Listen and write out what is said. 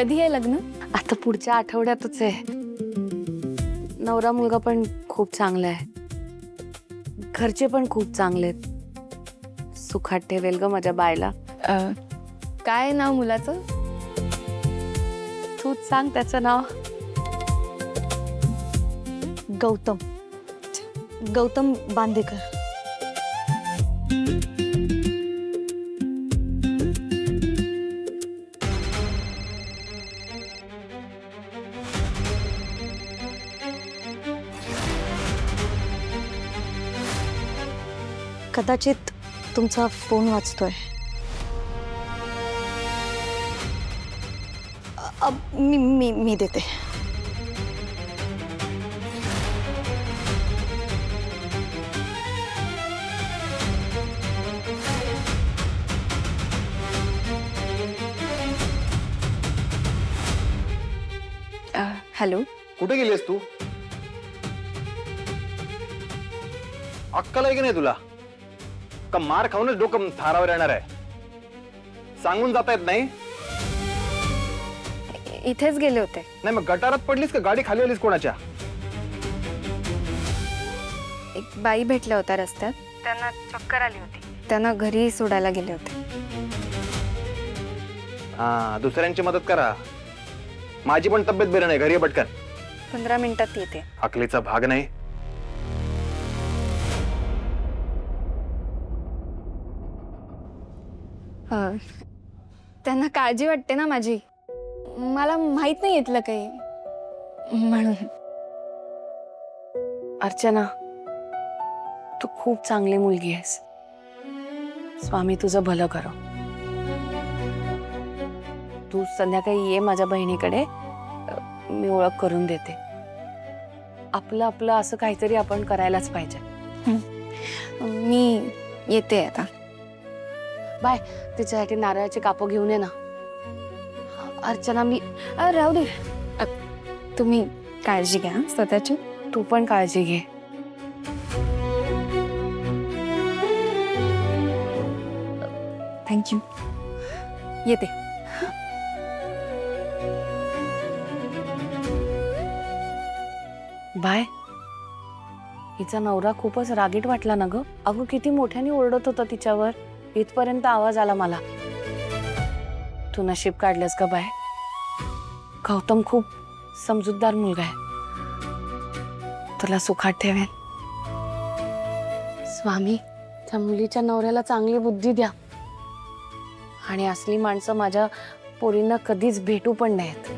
कधी आहे लग्न? आता पुढच्या आठवड्यातच आहे. नवरा मुलगा पण खूप चांगला आहे, घरचे पण खूप चांगले आहेत. सुखात ठेवेल ग माझ्या बायला. काय नाव मुलाचं? तूच सांग त्याचं नाव. गौतम. गौतम बांदेकर. कदाचित तुमचा फोन वाजतोय. मी देते. हॅलो. कुठे गेलीस तू? अक्कल आहे की नाही तुला? का मार खाऊनच डोकं थारावर येणार आहे? सांगून जाता येत नाही? इथेच गेले होते. नाही मग गटारात पडलीस का गाडी खाली आलीस कोणाच्या? एक बाई भेटल्या होत्या रस्त्यात, त्यांना चक्कर आली होती, त्यांना घरी सोडायला गेले होते. हा, दुसऱ्यांची मदत करा. माझी पण तब्येत बरी नाही, घरी ये पटकन. 15 मिनिटात येते. अकलीचा भाग नाही. त्यांना काळजी वाटते ना माझी, मला माहित नाही इथलं काही म्हणून. अर्चना, तू खूप चांगली मुलगी आहेस. स्वामी तुझं भलं करो. तू संध्याकाळी ये माझ्या बहिणीकडे, मी ओळख करून देते. आपलं आपलं असं काहीतरी आपण करायलाच पाहिजे. मी येते आता. बाय. तिच्यासाठी नारळाचे कापं घेऊन ये ना. अर्चना, मी राहू दे. तुम्ही काळजी घ्या स्वतःची. तू पण काळजी घे. थँक्यू. येते. बाय. हिचा नवरा खूपच रागीट वाटला ना ग. अगं किती मोठ्याने ओरडत होता तिच्यावर, इथपर्यंत आवाज आला मला. तू नशीब काढलंस का बाय? गौतम खूप समजूतदार मुलगा आहे, तुला सुखात ठेवेल. स्वामी, त्या मुलीच्या नवऱ्याला चांगली बुद्धी द्या. आणि असली माणसं माझ्या पोरींना कधीच भेटू पण नाहीत.